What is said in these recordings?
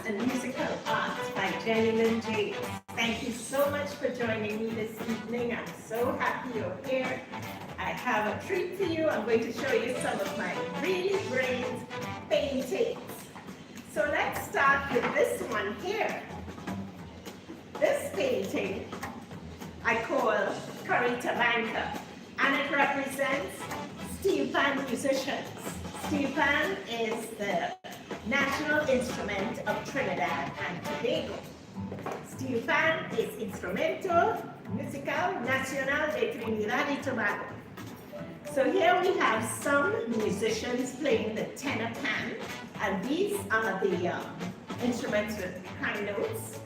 and Musical Art by Jennylynd James. Thank you so much for joining me this evening. I'm so happy you're here. I have a treat for you. I'm going to show you some of my really great paintings. So let's start with this one here. This painting I call Carita Banca, and it represents steel pan musicians. Steel pan is the national instrument of Trinidad and Tobago. Steel pan is Instrumento Musical Nacional de Trinidad y Tobago. So here we have some musicians playing the tenor pan, and these are the instruments with high notes.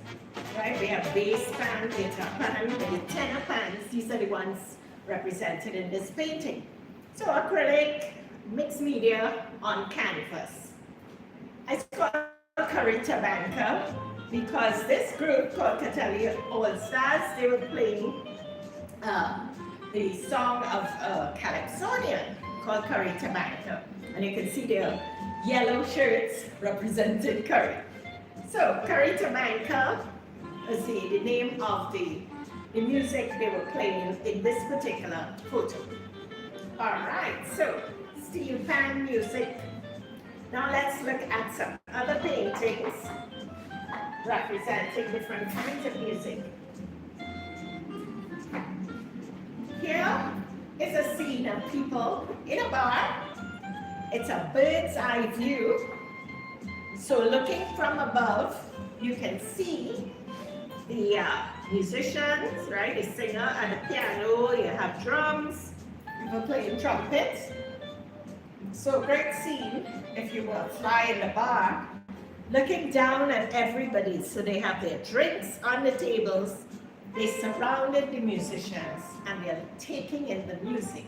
Right? We have bass pan, guitar pan, the tenor pans. These are the ones represented in this painting. So acrylic, mixed media on canvas. I call it Carita Banca because this group called Catalina All Stars, they were playing the song of Calypsonian called Carita Banca. And you can see their yellow shirts represented curry. So Carita Banca is the name of the music they were playing in this particular photo. All right, so steel pan music. Now let's look at some other paintings representing different kinds of music. Here is a scene of people in a bar. It's a bird's eye view. So looking from above, you can see the musicians, right? The singer and the piano. You have drums, people playing trumpets. So great scene if you were fly in the bar, looking down at everybody. So they have their drinks on the tables. They surrounded the musicians and they're taking in the music.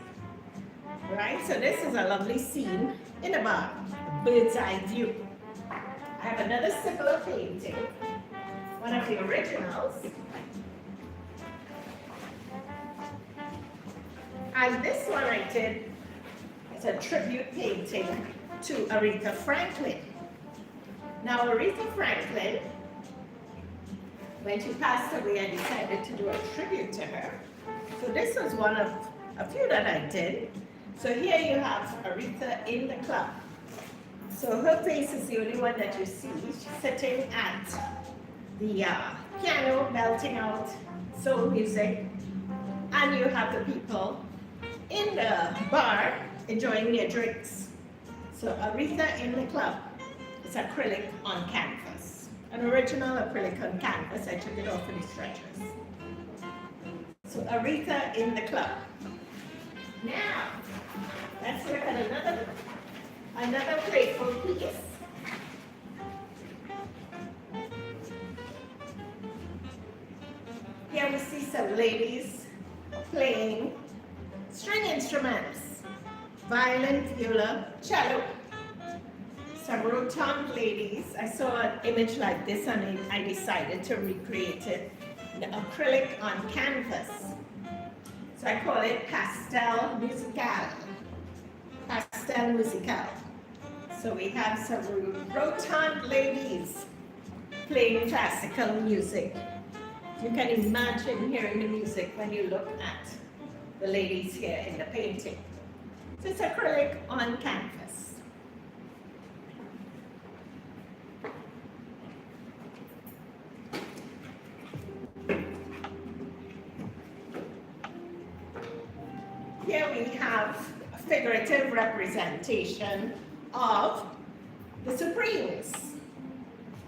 Right? So this is a lovely scene in a bar, bird's eye view. I have another similar painting, one of the originals. And this one I did, it's a tribute painting to Aretha Franklin. Now Aretha Franklin, when she passed away, I decided to do a tribute to her. So this was one of a few that I did. So here you have Aretha in the club. So her face is the only one that you see. She's sitting at the piano, belting out soul music. And you have the people in the bar enjoying their drinks. So Aretha in the club. It's acrylic on canvas. An original acrylic on canvas. I took it off of the stretchers. So Aretha in the club. Now, let's look at another playful piece. Here we see some ladies playing string instruments, violin, viola, cello. Some rotund ladies. I saw an image like this and I decided to recreate it. The acrylic on canvas. So I call it pastel musical. Pastel musical. So we have some rotund ladies playing classical music. You can imagine hearing the music when you look at the ladies here in the painting. So it's acrylic on canvas. Here we have a figurative representation of the Supremes.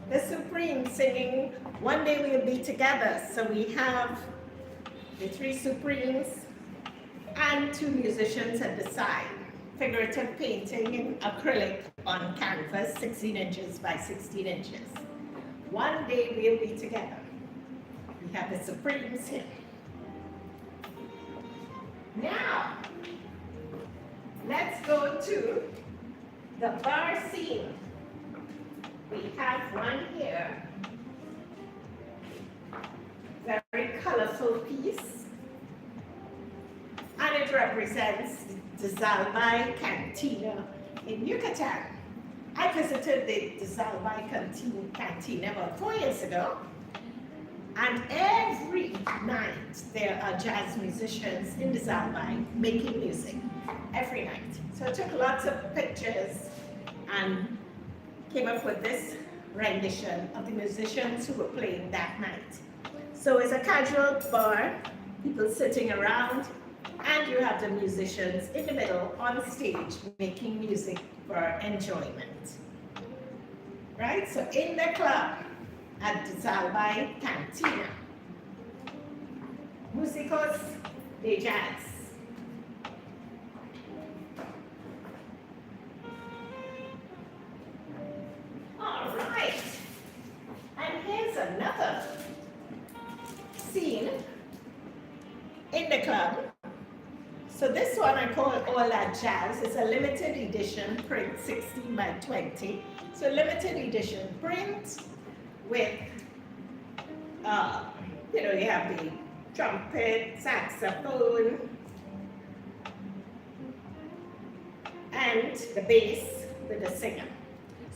The Supremes singing One Day We'll Be Together. So we have the three Supremes and two musicians at the side. Figurative painting in acrylic on canvas, 16 inches by 16 inches. One day we'll be together. We have the Supremes here. Now, let's go to the bar scene. We have one here. Very colorful piece. And it represents the Zalbay Cantina in Yucatan. I visited the Zalbai canteen about 4 years ago, and every night there are jazz musicians in the Zalbai making music, every night. So I took lots of pictures and came up with this rendition of the musicians who were playing that night. So it's a casual bar, people sitting around, and you have the musicians in the middle on stage making music for enjoyment. Right? So in the club at the Zalbai Cantina, músicos de jazz. All right. And here's another scene in the club. So this one I call All That Jazz. It's a limited edition print, 16 by 20. So limited edition print with, you have the trumpet, saxophone, and the bass with the singer.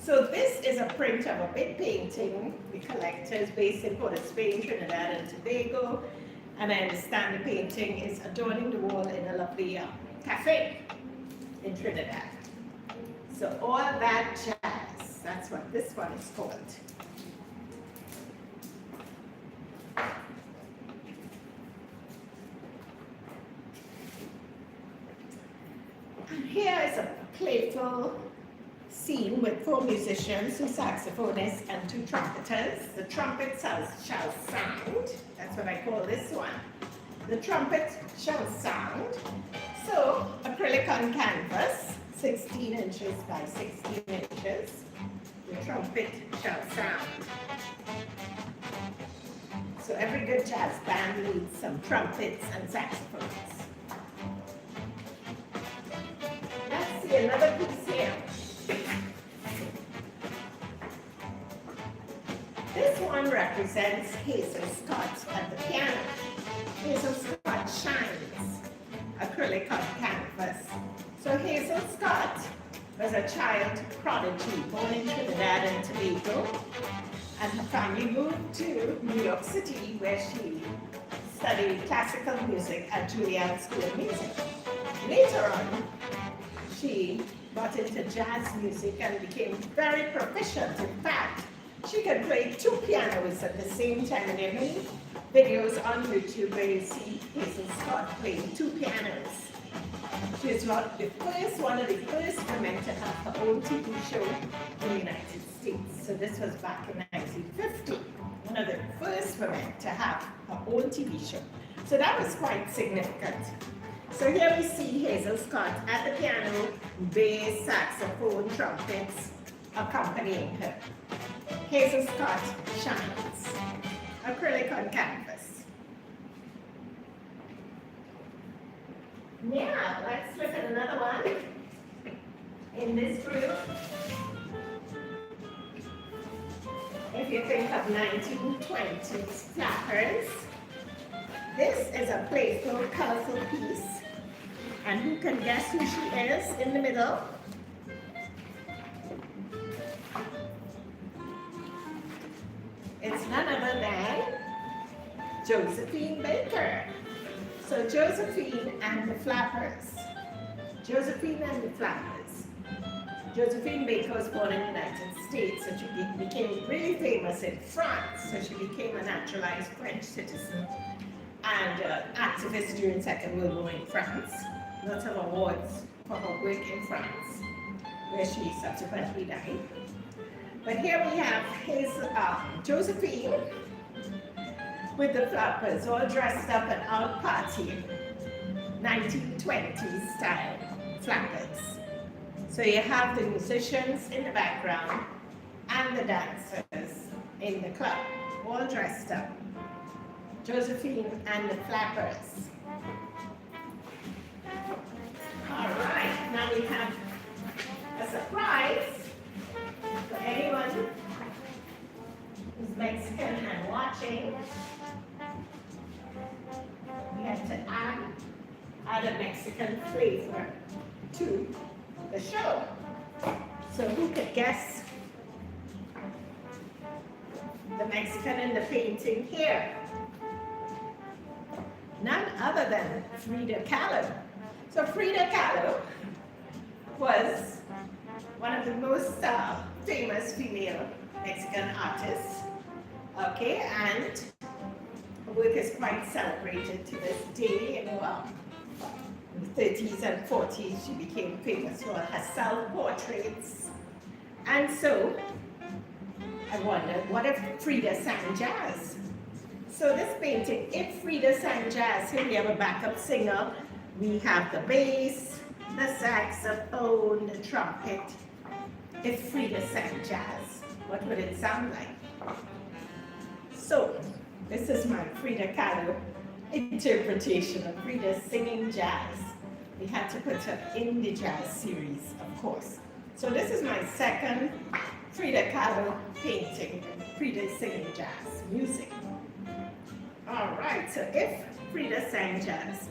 So this is a print of a big painting. The collector is based in Port of Spain, Trinidad and Tobago. And I understand the painting is adorning the wall in a lovely cafe in Trinidad. So All That Jazz, that's what this one is called. And here is a playful scene with 4 musicians, 2 saxophonists and 2 trumpeters. The trumpet shall sound. That's what I call this one. The trumpet shall sound. So acrylic on canvas, 16 inches by 16 inches. The trumpet shall sound. So every good jazz band needs some trumpets and saxophones. Let's see another piece here. This one represents Hazel Scott at the piano. Hazel Scott shines, acrylic on canvas. So Hazel Scott was a child prodigy born in Trinidad and Tobago, and her family moved to New York City where she studied classical music at Juilliard School of Music. Later on, she got into jazz music and became very proficient. In fact, she could play 2 pianos at the same time, and there are many videos on YouTube where you see Hazel Scott playing 2 pianos. She is one of the first women to have her own TV show in the United States. So this was back in 1950, one of the first women to have her own TV show. So that was quite significant. So here we see Hazel Scott at the piano, bass, saxophone, trumpets accompanying her. Hazel Scott shines, acrylic on canvas. Now, let's look at another one in this group. If you think of 1920s flappers, this is a playful, colorful piece. And who can guess who she is in the middle? It's none other than Josephine Baker. So Josephine and the Flappers. Josephine and the Flappers. Josephine Baker was born in the United States, and she became really famous in France. So she became a naturalized French citizen and activist during Second World War in France. Lots of awards for her work in France, where she subsequently died. But here we have Josephine with the Flappers, all dressed up and out partying, 1920s style Flappers. So you have the musicians in the background and the dancers in the club, all dressed up. Josephine and the Flappers. All right, now we have a surprise for anyone who's Mexican and watching. We have to add a Mexican flavor to the show. So who could guess the Mexican in the painting here? None other than Frida Kahlo. So Frida Kahlo was one of the most famous female Mexican artists. Okay, and her work is quite celebrated to this day. In the 30s and 40s, she became famous for her self-portraits. And so I wondered, what if Frida sang jazz? So this painting, if Frida sang jazz, here we have a backup singer. We have the bass, the saxophone, the trumpet. If Frida sang jazz, what would it sound like? So this is my Frida Kahlo interpretation of Frida singing jazz. We had to put her in the jazz series, of course. So this is my second Frida Kahlo painting, Frida singing jazz music. All right, so if Frida sang jazz,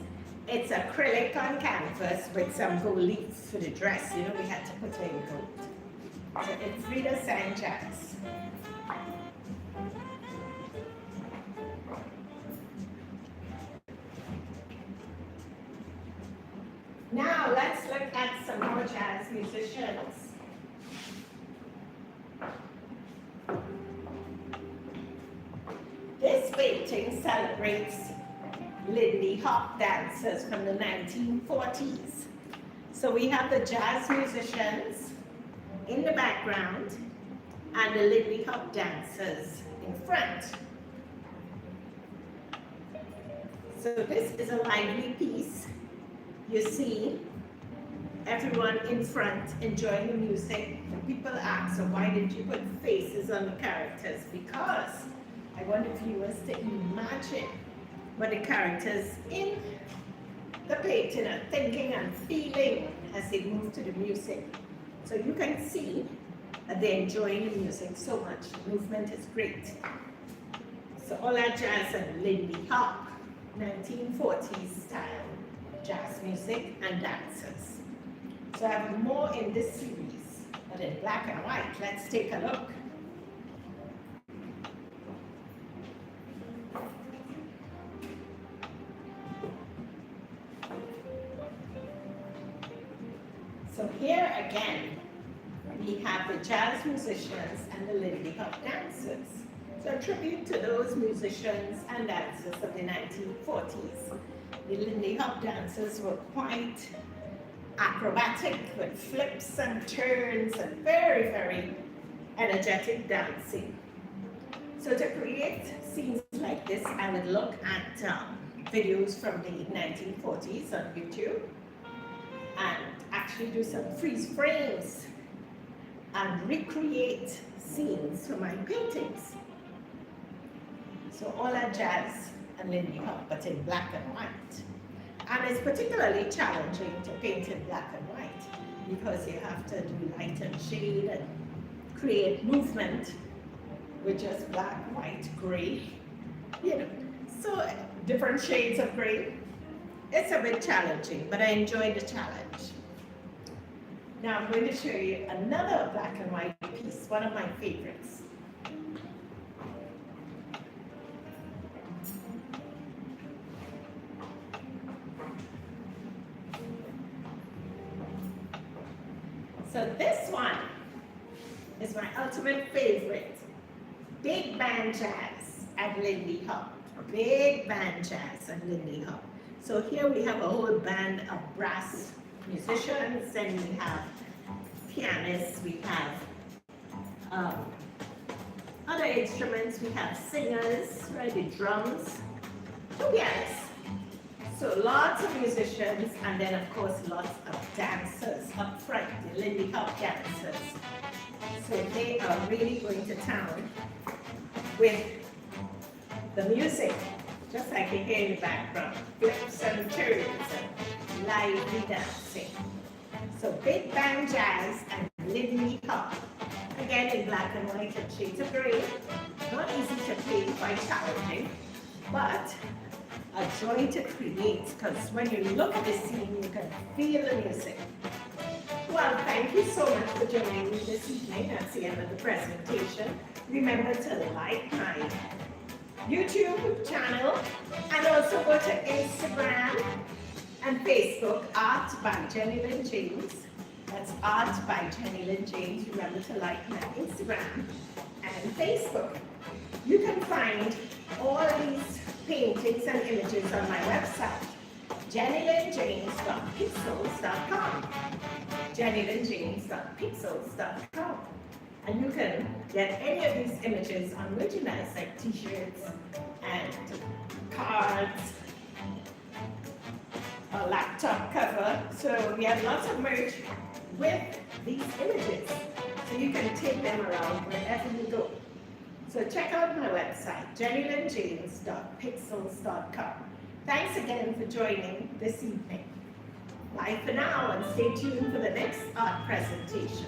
it's acrylic on canvas with some gold leaf for the dress. You know, we had to put her in gold. So if Frida sang jazz. Now let's look at some more jazz musicians. This painting celebrates Lindy Hop dancers from the 1940s. So we have the jazz musicians in the background and the Lindy Hop dancers in front. So this is a lively piece. You see everyone in front enjoying the music. And people ask, so why did you put faces on the characters? Because I want the viewers to imagine what the characters in the painting are thinking and feeling as they move to the music. So you can see that they're enjoying the music so much. The movement is great. So all that jazz and Lindy Hop, 1940s style jazz music and dancers. So I have more in this series, but in black and white. Let's take a look. So here again, we have the jazz musicians and the Lindy Hop dancers. So a tribute to those musicians and dancers of the 1940s. The Lindy Hop dancers were quite acrobatic with flips and turns and very, very energetic dancing. So to create scenes like this, I would look at videos from the 1940s on YouTube and actually do some freeze frames and recreate scenes from my paintings. So all that jazz and Lindy Hop, but in black and white. And it's particularly challenging to paint in black and white because you have to do light and shade and create movement with just black, white, gray, you know. So different shades of gray. It's a bit challenging, but I enjoy the challenge. Now I'm going to show you another black and white piece, one of my favorites. So this one is my ultimate favorite. Big band jazz and Lindy Hop. Big band jazz and Lindy Hop. So here we have a whole band of brass musicians, and we have pianists, we have other instruments, we have singers, right, the drums, pianists. So lots of musicians, and then of course lots of dancers up front, the Lindy Hop dancers. So they are really going to town with the music, just like you hear in the background, flips and turns and lively dancing. So big band jazz and Lindy Hop, again in black and white and shades of gray. Not easy to play, quite challenging, but a joy to create, because when you look at the scene, you can feel the music. Well, thank you so much for joining me this evening. That's the end of the presentation. Remember to like my YouTube channel and also go to Instagram and Facebook, Art by Jennylynd James. That's Art by Jennylynd James. Remember to like my Instagram and Facebook. You can find all these paintings and images on my website, JennylyndJames.pixels.com. JennylyndJames.pixels.com. And you can get any of these images on merchandise like t-shirts and cards, a laptop cover. So we have lots of merch with these images. So you can take them around wherever you go. So check out my website, JennylyndJames.pixels.com. Thanks again for joining this evening. Bye for now and stay tuned for the next art presentation.